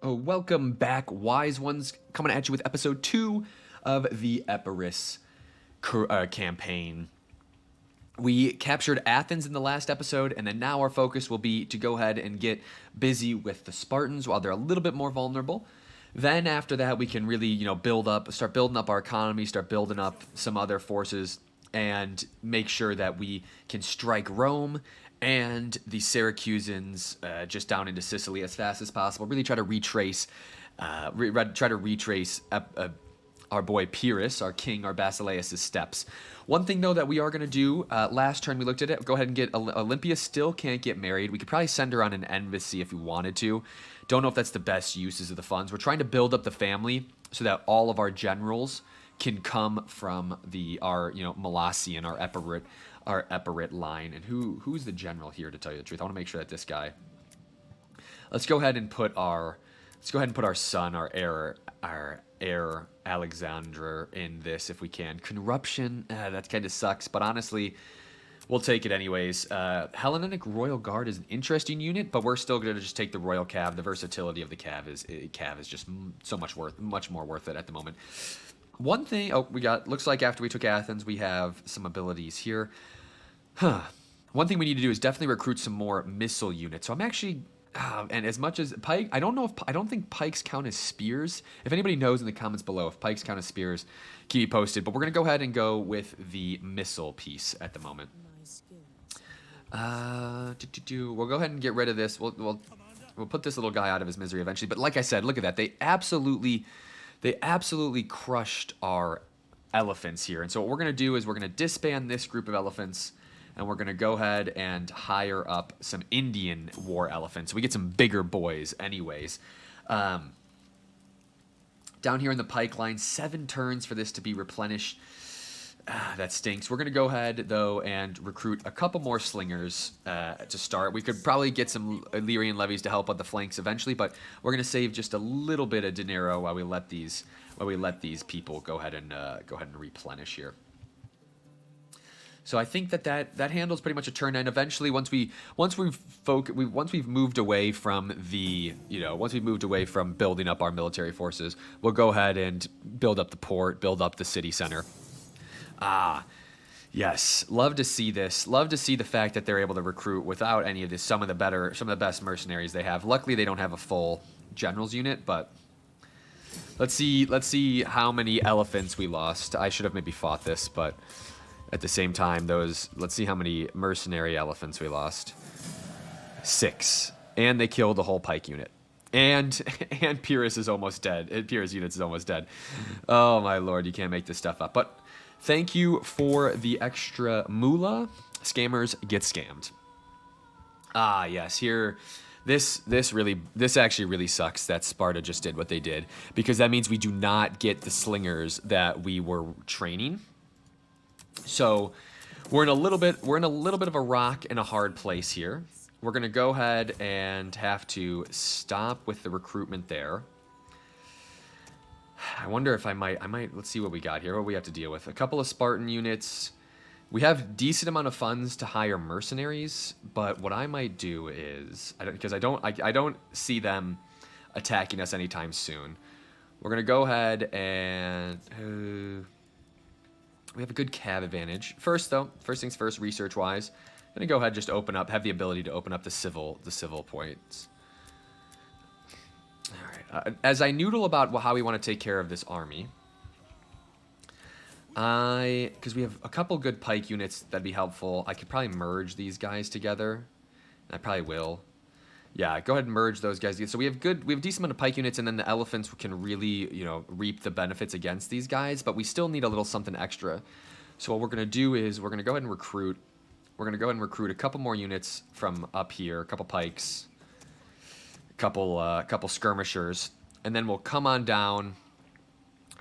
Welcome back, wise ones, coming at you with episode 2 of the Epirus campaign. We captured Athens in the last episode, and then now our focus will be to go ahead and get busy with the Spartans while they're a little bit more vulnerable. Then after that, we can really, start building up our economy, start building up some other forces, and make sure that we can strike Rome and the Syracusans just down into Sicily as fast as possible. Really try to retrace, our boy Pyrrhus, our king, our Basileus' steps. One thing though that we are going to do, last turn we looked at it, go ahead and get Olympia still can't get married. We could probably send her on an embassy if we wanted to. Don't know if that's the best uses of the funds. We're trying to build up the family so that all of our generals can come from our Molossian, our Epirit line. And who's the general here, to tell you the truth? I want to make sure that this guy. Let's go ahead and put our son, our heir Alexander in this if we can. Corruption, that kind of sucks, but honestly, we'll take it anyways. Hellenic Royal Guard is an interesting unit, but we're still going to just take the Royal Cav. The versatility of the Cav is just much more worth it at the moment. One thing, looks like after we took Athens, we have some abilities here. One thing we need to do is definitely recruit some more missile units. So I'm actually, and as much as pike, I don't think pikes count as spears. If anybody knows in the comments below if pikes count as spears, keep me posted. But we're gonna go ahead and go with the missile piece at the moment. We'll go ahead and get rid of this. We'll put this little guy out of his misery eventually. But like I said, look at that. They absolutely crushed our elephants here. And so what we're going to do is we're going to disband this group of elephants, and we're going to go ahead and hire up some Indian war elephants. We get some bigger boys anyways. Down here in the pike line, 7 turns for this to be replenished. That stinks. We're going to go ahead, though, and recruit a couple more slingers to start. We could probably get some Illyrian levies to help on the flanks eventually, but we're going to save just a little bit of dinero while we let these people go ahead and replenish here. So I think that handles pretty much a turn. And eventually, once we've moved away from building up our military forces, we'll go ahead and build up the port, build up the city center. Yes, love to see this. Love to see the fact that they're able to recruit without any of this. Some of the best mercenaries they have. Luckily, they don't have a full generals unit, but let's see how many elephants we lost. I should have maybe fought this, but at the same time, let's see how many mercenary elephants we lost. 6, and they killed the whole pike unit. And Pyrrhus is almost dead. Pyrrhus units is almost dead. Oh my lord, you can't make this stuff up. But thank you for the extra moolah. Scammers get scammed. Yes, here, this actually really sucks that Sparta just did what they did, because that means we do not get the slingers that we were training. So we're in a little bit of a rock and a hard place here. We're gonna go ahead and have to stop with the recruitment there. I wonder if I might, let's see what we got here. What we have to deal with. A couple of Spartan units. We have decent amount of funds to hire mercenaries, but what I might do is, I don't see them attacking us anytime soon. We're going to go ahead and, we have a good cav advantage. First things first, research-wise, I'm going to go ahead and just have the ability to open up the civil points. As I noodle about how we want to take care of this army, because we have a couple good pike units that'd be helpful. I could probably merge these guys together. I probably will. Yeah, go ahead and merge those guys. So we have a decent amount of pike units, and then the elephants can really, reap the benefits against these guys, but we still need a little something extra. So what we're going to do is we're going to go ahead and recruit. We're going to go ahead and recruit a couple more units from up here, a couple pikes, couple skirmishers, and then we'll come on down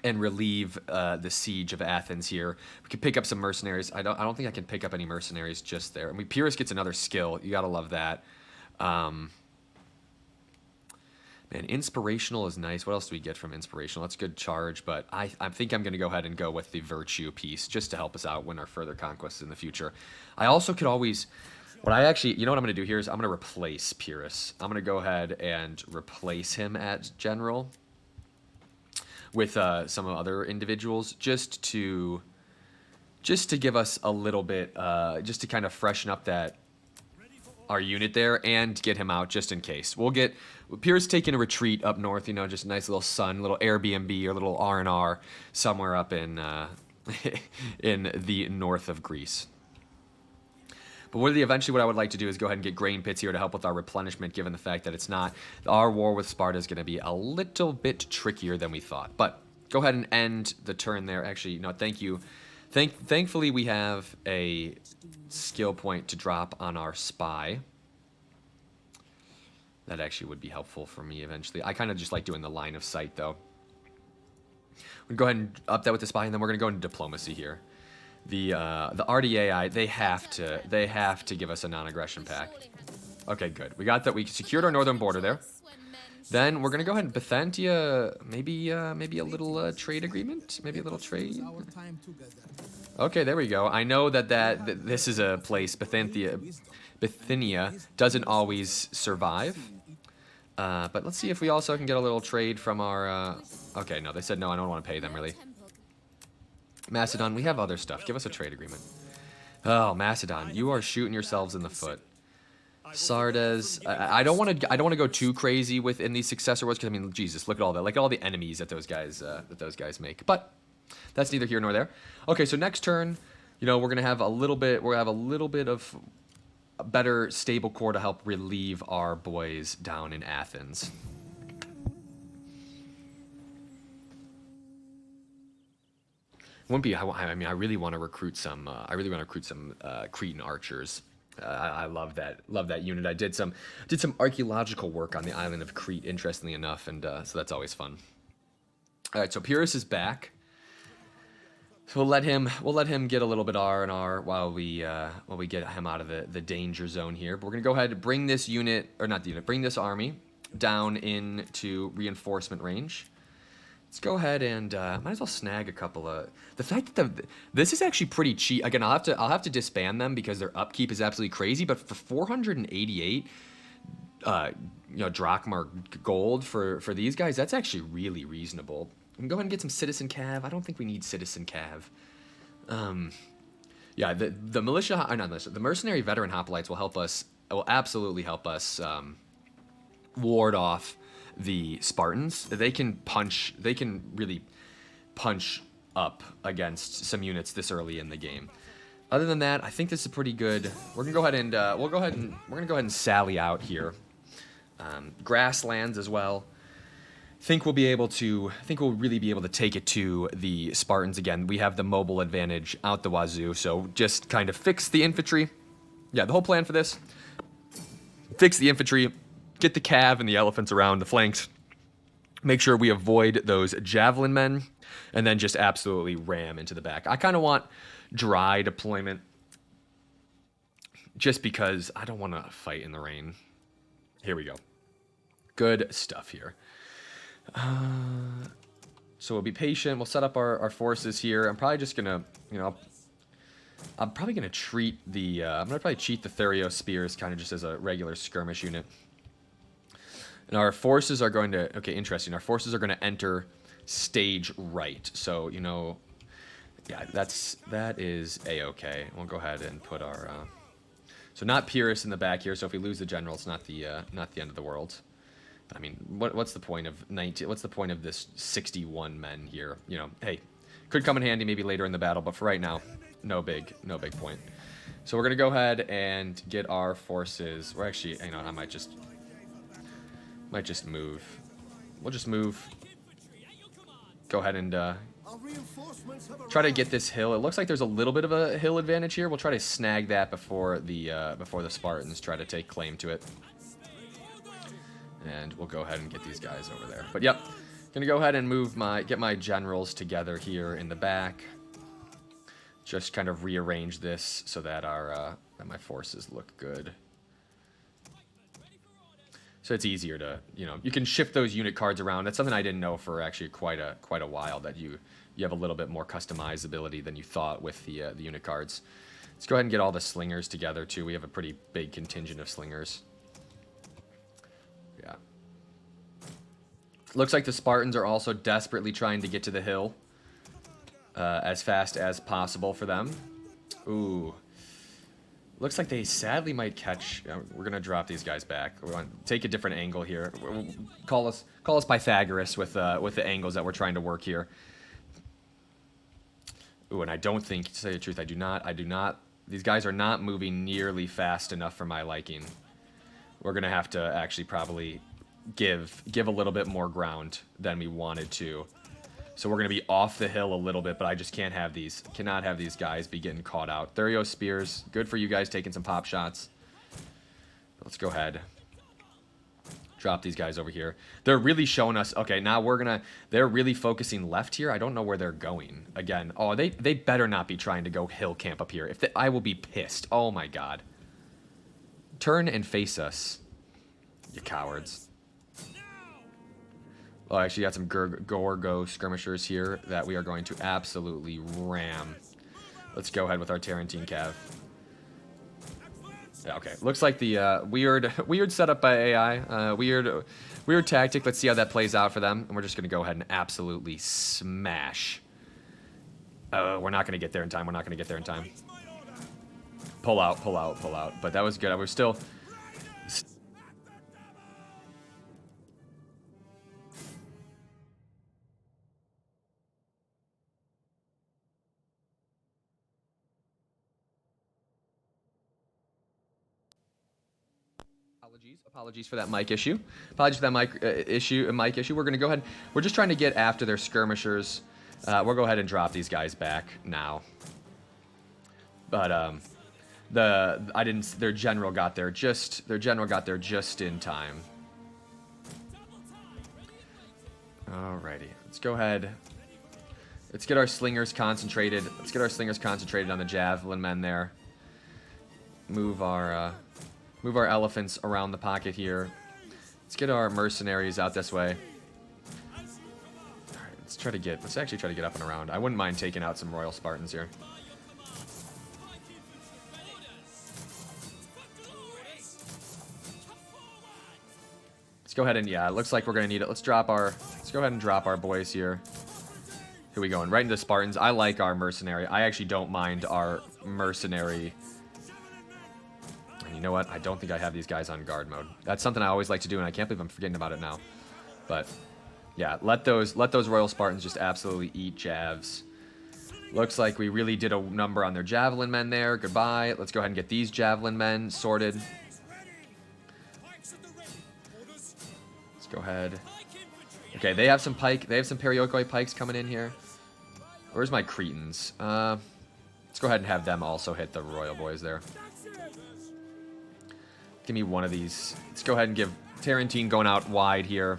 and relieve the siege of Athens here. We can pick up some mercenaries. I don't think I can pick up any mercenaries just there. I mean, Pyrrhus gets another skill. You gotta love that. Man, inspirational is nice. What else do we get from inspirational? That's a good charge, but I think I'm going to go ahead and go with the virtue piece just to help us out win our further conquests in the future. I also could always What I actually, you know what I'm going to do here is I'm going to replace Pyrrhus. I'm going to go ahead and replace him at general with some other individuals just to give us a little bit, just to kind of freshen up that our unit there and get him out just in case. We'll get Pyrrhus taking a retreat up north, you know, just a nice little sun, little Airbnb or little R&R somewhere up in in the north of Greece. But eventually what I would like to do is go ahead and get grain pits here to help with our replenishment, given the fact that it's not, our war with Sparta is going to be a little bit trickier than we thought. But go ahead and end the turn there. Actually, no, thank you. Thankfully, we have a skill point to drop on our spy. That actually would be helpful for me eventually. I kind of just like doing the line of sight, though. We'll go ahead and up that with the spy, and then we're going to go into diplomacy here. The RDAI, they have to give us a non-aggression pact. Okay, good. We got that. We secured our northern border there. Then we're gonna go ahead and Byzantia, maybe a little trade agreement, maybe a little trade. Okay, there we go. I know that this is a place Bithynia doesn't always survive. But let's see if we also can get a little trade from our. Okay, no, they said no. I don't want to pay them really. Macedon, we have other stuff. Give us a trade agreement. Oh, Macedon, you are shooting yourselves in the foot. Sardes, I don't want to go too crazy within these successor wars because I mean, Jesus, look at all that, like all the enemies that those guys make. But that's neither here nor there. Okay, so next turn, you know, we're gonna have a little bit of a better stable core to help relieve our boys down in Athens. Wouldn't be. I mean, I really want to recruit some. Cretan archers. I love that unit. I did some archaeological work on the island of Crete, interestingly enough, and so that's always fun. All right, so Pyrrhus is back. So we'll let him get a little bit R&R while we get him out of the danger zone here. But we're gonna go ahead and bring this unit, or not the unit, bring this army down into reinforcement range. Let's go ahead and might as well snag a couple of. The fact that this is actually pretty cheap. Again, I'll have to disband them because their upkeep is absolutely crazy. But for 488, drachma gold for these guys, that's actually really reasonable. We can go ahead and get some citizen cav. I don't think we need citizen cav. Yeah, the militia, not militia, the mercenary veteran hoplites will help us. Will absolutely help us ward off the Spartans. They can really punch up against some units this early in the game. Other than that, I think this is pretty good. We're gonna go ahead and we're gonna go ahead and sally out here. Grasslands as well. I think we'll really be able to take it to the Spartans again. We have the mobile advantage out the wazoo, so just kind of fix the infantry. Yeah, the whole plan for this: fix the infantry, get the cav and the elephants around the flanks, make sure we avoid those javelin men, and then just absolutely ram into the back. I kind of want dry deployment just because I don't want to fight in the rain. Here we go. Good stuff here. So we'll be patient. We'll set up our forces here. I'm probably just going to, I'm probably going to treat the, I'm going to probably cheat the Thurio spears kind of just as a regular skirmish unit. And our forces are going to, okay, interesting. Our forces are going to enter stage right. So, yeah, that is A-okay. We'll go ahead and put our, so not Pyrrhus in the back here. So if we lose the general, it's not the end of the world. I mean, what's the point of 19? What's the point of this 61 men here? Hey, could come in handy maybe later in the battle, but for right now, no big point. So we're gonna go ahead and get our forces. We're actually, I might just move. We'll just move. Go ahead and try to get this hill. It looks like there's a little bit of a hill advantage here. We'll try to snag that before the Spartans try to take claim to it. And we'll go ahead and get these guys over there. But yep, gonna go ahead and get my generals together here in the back. Just kind of rearrange this so that that my forces look good. So it's easier to, you can shift those unit cards around. That's something I didn't know for actually quite a while, that you have a little bit more customizability than you thought with the unit cards. Let's go ahead and get all the slingers together, too. We have a pretty big contingent of slingers. Yeah. Looks like the Spartans are also desperately trying to get to the hill as fast as possible for them. Ooh. Looks like they sadly might catch... we're going to drop these guys back. We want to take a different angle here. Call us Pythagoras with the angles that we're trying to work here. Ooh, and I don't think, to say the truth, I do not... These guys are not moving nearly fast enough for my liking. We're going to have to actually probably give a little bit more ground than we wanted to. So we're going to be off the hill a little bit, but I just cannot have these guys be getting caught out. Thurio spears, good for you guys taking some pop shots. Let's go ahead. Drop these guys over here. They're really showing us, okay, now they're really focusing left here. I don't know where they're going. Again, oh, they better not be trying to go hill camp up here. I will be pissed. Oh my god. Turn and face us, you cowards. Oh, I actually got some Gorgo skirmishers here that we are going to absolutely ram. Let's go ahead with our Tarentine Cav. Yeah, okay, looks like the weird setup by AI, weird tactic. Let's see how that plays out for them, and we're just gonna go ahead and absolutely smash. Oh, we're not gonna get there in time. We're not gonna get there in time. Pull out, pull out, pull out. But that was good. We're still. Apologies for that mic issue. Apologies for that mic issue. We're going to go ahead. We're just trying to get after their skirmishers. We'll go ahead and drop these guys back now. But their general got there just in time. Alrighty, let's go ahead. Let's get our slingers concentrated. Let's get our slingers concentrated on the javelin men there. Move our elephants around the pocket here. Let's get our mercenaries out this way. Alright, let's actually try to get up and around. I wouldn't mind taking out some Royal Spartans here. Let's go ahead and, yeah, it looks like we're gonna need it. Let's go ahead and drop our boys here. Here we go, and right into Spartans. I like our mercenary. I actually don't mind our mercenary. You know what? I don't think I have these guys on guard mode. That's something I always like to do, and I can't believe I'm forgetting about it now. But yeah, let those Royal Spartans just absolutely eat javs. Looks like we really did a number on their javelin men there. Goodbye. Let's go ahead and get these javelin men sorted. Let's go ahead. Okay, they have some pike. They have some Periokoi pikes coming in here. Where's my Cretans? Let's go ahead and have them also hit the Royal boys there. Give me one of these. Let's go ahead and give Tarentine going out wide here.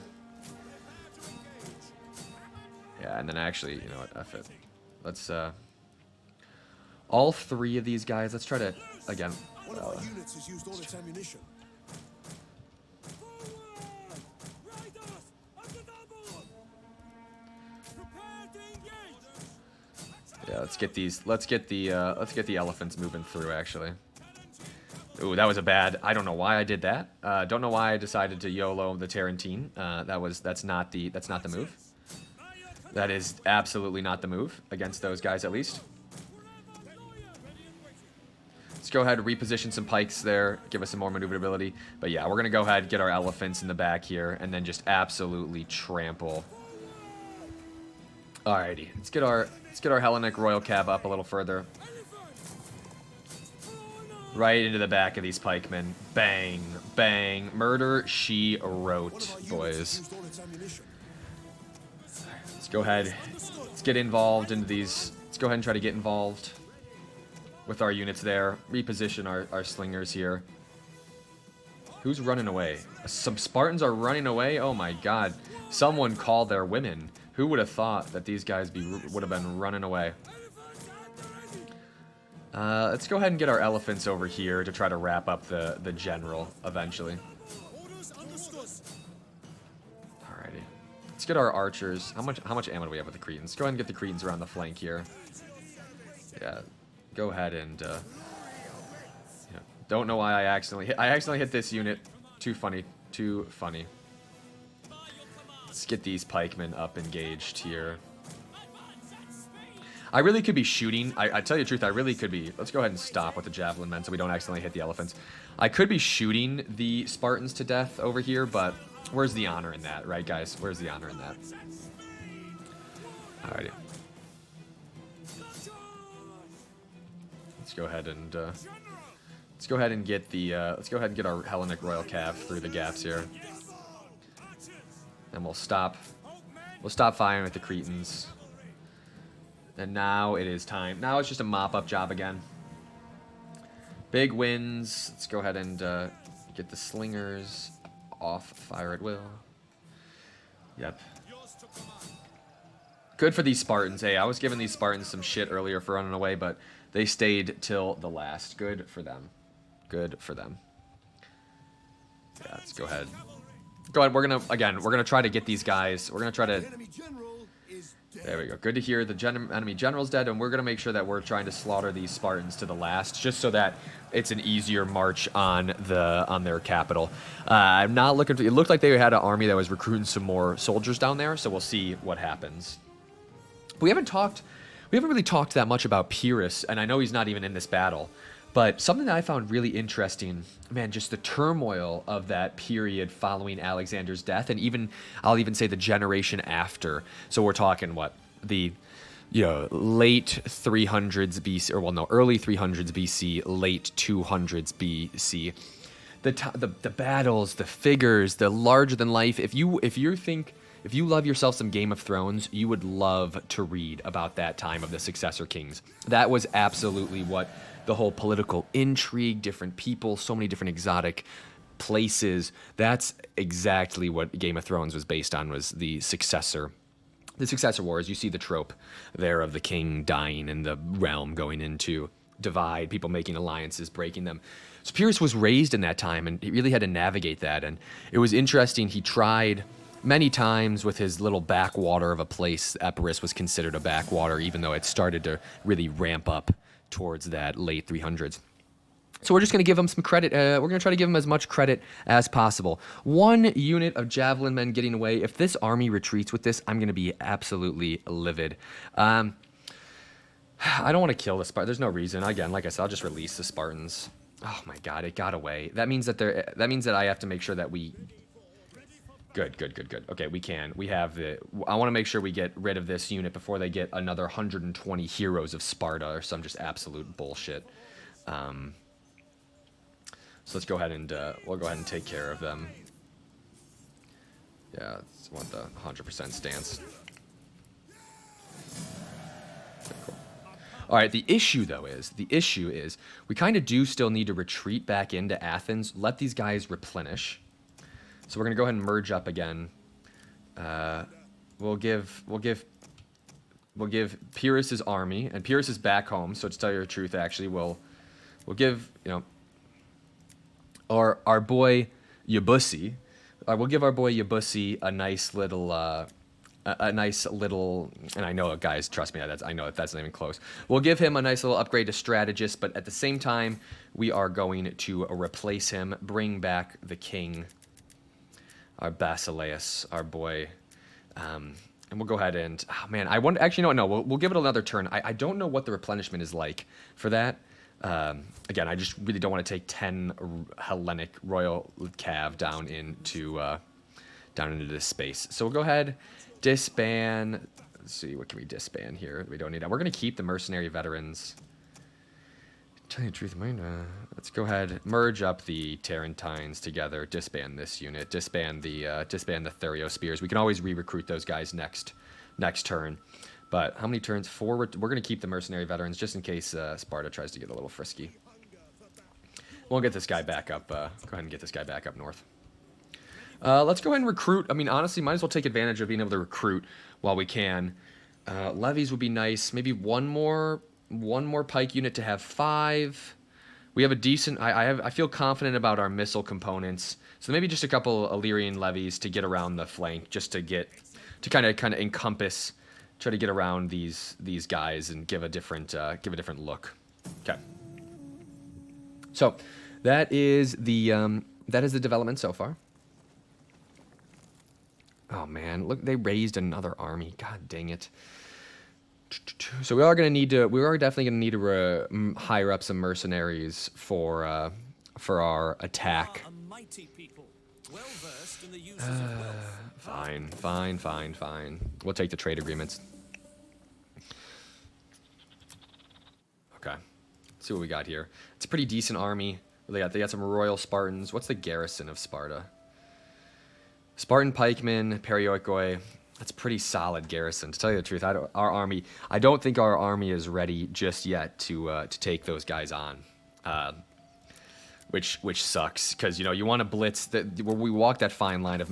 Yeah, and then actually, you know what? F it. Let's, all three of these guys, let's try to, again. Yeah, let's get the elephants moving through, actually. Ooh, that was a bad. I don't know why I did that. Don't know why I decided to YOLO the Tarentine. That's not the move. That is absolutely not the move against those guys, at least. Let's go ahead and reposition some pikes there, give us some more maneuverability. But yeah, we're gonna go ahead and get our elephants in the back here, and then just absolutely trample. Alrighty, let's get our Hellenic Royal Cav up a little further. Right into the back of these pikemen. Bang, bang. Murder, she wrote, boys. Let's go ahead. Let's get involved into these. Let's go ahead and try to get involved with our units there. Reposition our slingers here. Who's running away? Some Spartans are running away? Oh my god. Someone called their women. Who would have thought that these guys would have been running away? Let's go ahead and get our elephants over here to try to wrap up the general eventually. Alrighty. Let's get our archers. How much ammo do we have with the Cretans? Let's go ahead and get the Cretans around the flank here. Yeah. go ahead and don't know why I accidentally hit this unit. Too funny. Too funny. Let's get these pikemen up engaged here. I really could be shooting. I tell you the truth, I really could be. Let's go ahead and stop with the javelin men so we don't accidentally hit the elephants. I could be shooting the Spartans to death over here, but where's the honor in that, right, guys? Where's the honor in that? Alrighty. Let's go ahead and get the let's go ahead and get our Hellenic Royal Cav through the gaps here. And we'll stop firing with the Cretans. And now it is time. Now it's just a mop-up job again. Big wins. Let's go ahead and get the slingers off fire at will. Yep. Good for these Spartans. Hey, I was giving these Spartans some shit earlier for running away, but they stayed till the last. Good for them. Good for them. Yeah, let's go ahead. Go ahead. We're gonna try to get these guys. We're gonna try to. There we go. Good to hear the enemy general's dead, and we're gonna make sure that we're trying to slaughter these Spartans to the last, just so that it's an easier march on their capital. I'm not looking. It looked like they had an army that was recruiting some more soldiers down there, so we'll see what happens. We haven't really talked that much about Pyrrhus, and I know he's not even in this battle. But something that I found really interesting, man, just the turmoil of that period following Alexander's death, and I'll even say the generation after. So we're talking the late 300s BC, or early 300s BC, late 200s BC. The battles, the figures, the larger than life. If you love yourself some Game of Thrones, you would love to read about that time of the successor kings. That was absolutely what the whole political intrigue, different people, so many different exotic places. That's exactly what Game of Thrones was based on, was the successor wars. You see the trope there of the king dying and the realm going into divide, people making alliances, breaking them. So Pyrrhus was raised in that time, and he really had to navigate that. And it was interesting. He tried many times with his little backwater of a place. Epirus was considered a backwater, even though it started to really ramp up towards that late 300s. So we're just going to give him some credit. We're going to try to give him as much credit as possible. 1 unit of javelin men getting away. If this army retreats with this, I'm going to be absolutely livid. I don't want to kill the Spartans. There's no reason. Again, like I said, I'll just release the Spartans. Oh my God, it got away. That means that I have to make sure that we. Good. Okay, we can. We have I want to make sure we get rid of this unit before they get another 120 heroes of Sparta or some just absolute bullshit. So let's go ahead and we'll go ahead and take care of them. Yeah, I want the 100% stance. Okay, cool. All right, the issue is we kind of do still need to retreat back into Athens. Let these guys replenish. So we're gonna go ahead and merge up again. We'll give Pyrrhus's army, and Pyrrhus is back home. So to tell you the truth, actually, we'll give our boy Yabusi. We'll give our boy Yabusi a nice little. And I know, guys, trust me, I know that's not even close. We'll give him a nice little upgrade to strategist, but at the same time, we are going to replace him, bring back the king. Our Basileus, our boy, and we'll go ahead and, we'll give it another turn. I don't know what the replenishment is like for that. Again, I just really don't want to take 10 Hellenic Royal Cav down into this space. So we'll go ahead, disband. Let's see, what can we disband here? We don't need that. We're going to keep the mercenary veterans. Tell you the truth, let's go ahead, merge up the Tarentines together, disband this unit, disband the Thurio Spears. We can always re-recruit those guys next turn. But how many turns? 4. We're going to keep the mercenary veterans just in case Sparta tries to get a little frisky. We'll get this guy back up. Go ahead and get this guy back up north. Let's go ahead and recruit. I mean, honestly, might as well take advantage of being able to recruit while we can. Levies would be nice. Maybe one more pike unit to have 5. We have a decent. I feel confident about our missile components. So maybe just a couple Illyrian levies to get around the flank, just to kind of encompass, try to get around these guys and give a different look. Okay. So that is the development so far. Oh man, look, they raised another army. God dang it. So we are definitely gonna need to hire up some mercenaries for our attack. Fine. We'll take the trade agreements. Okay. Let's see what we got here. It's a pretty decent army. They got some royal Spartans. What's the garrison of Sparta? Spartan pikemen, perioikoi. That's a pretty solid garrison. To tell you the truth, I don't think our army is ready just yet to take those guys on. Which sucks, because you want to blitz. We walk that fine line of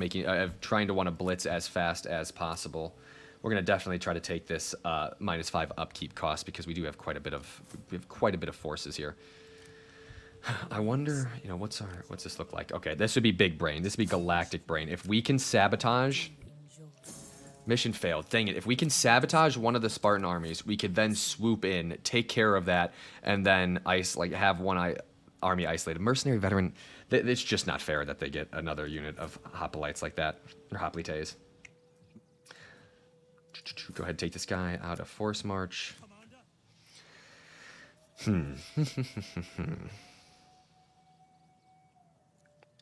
trying to want to blitz as fast as possible. We're gonna definitely try to take this -5 upkeep cost, because we do have quite a bit of forces here. I wonder, what's this look like? Okay, this would be big brain. This would be galactic brain. If we can sabotage, mission failed. Dang it! If we can sabotage one of the Spartan armies, we could then swoop in, take care of that, and then have one army isolated. Mercenary veteran. It's just not fair that they get another unit of hoplites like that, or hoplites. Go ahead and take this guy out of force march.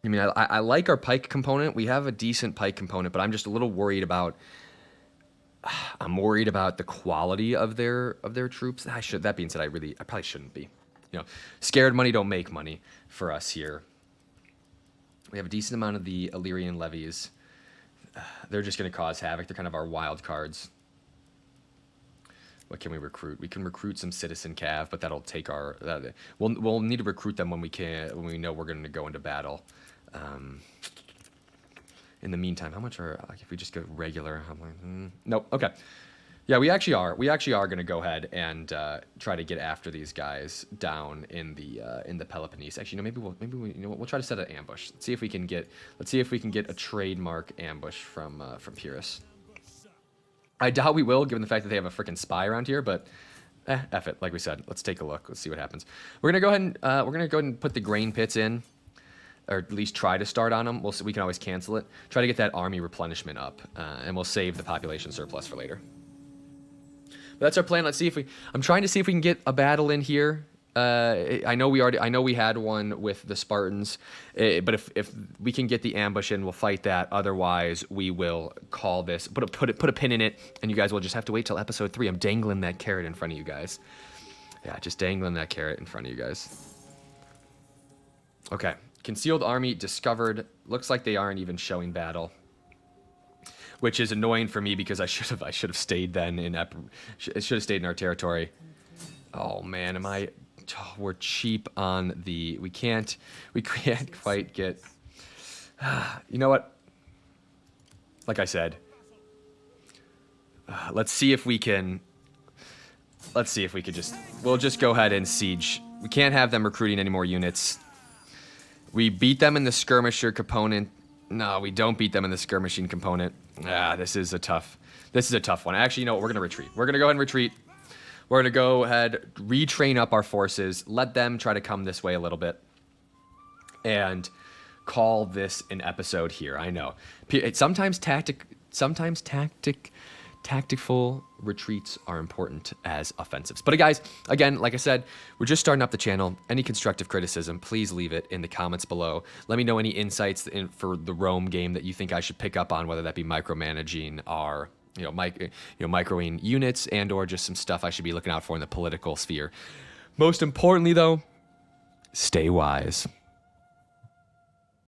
I mean, I like our pike component. We have a decent pike component, but I'm just a little worried about. I'm worried about the quality of their troops. That being said, I probably shouldn't be. Scared money don't make money for us here. We have a decent amount of the Illyrian levies. They're just going to cause havoc. They're kind of our wild cards. What can we recruit? We can recruit some citizen cav, but that'll take our. We'll need to recruit them when we know we're going to go into battle. In the meantime, how much if we just go regular? I'm like, nope. Okay. Yeah, we actually are going to go ahead and try to get after these guys down in the Peloponnese. Actually, we'll try to set an ambush. Let's see if we can get a trademark ambush from Pyrrhus. I doubt we will, given the fact that they have a freaking spy around here, but F it. Like we said, let's take a look. Let's see what happens. We're gonna go ahead and put the grain pits in, or at least try to start on them. We can always cancel it. Try to get that army replenishment up, and we'll save the population surplus for later. But that's our plan. Let's see if I'm trying to see if we can get a battle in here. I know we had one with the Spartans, but if we can get the ambush in, we'll fight that. Otherwise, we will call this, put a pin in it, and you guys will just have to wait till episode 3. I'm dangling that carrot in front of you guys. Yeah, just dangling that carrot in front of you guys. Okay, concealed army discovered. Looks like they aren't even showing battle, which is annoying for me because I should have stayed then should have stayed in our territory. Oh man, we're cheap on the. We can't quite get. You know what? Like I said, let's see if we could just. We'll just go ahead and siege. We can't have them recruiting any more units. We beat them in the skirmisher component. No, we don't beat them in the skirmishing component. This is a tough one. Actually, you know what? We're gonna retreat. We're gonna go ahead and retreat. We're going to go ahead, retrain up our forces, let them try to come this way a little bit, and call this an episode here. I know. Sometimes tactful retreats are important as offensives. But guys, again, like I said, we're just starting up the channel. Any constructive criticism, please leave it in the comments below. Let me know any insights for the Rome game that you think I should pick up on, whether that be micromanaging our... microing units or just some stuff I should be looking out for in the political sphere. Most importantly, though, stay wise.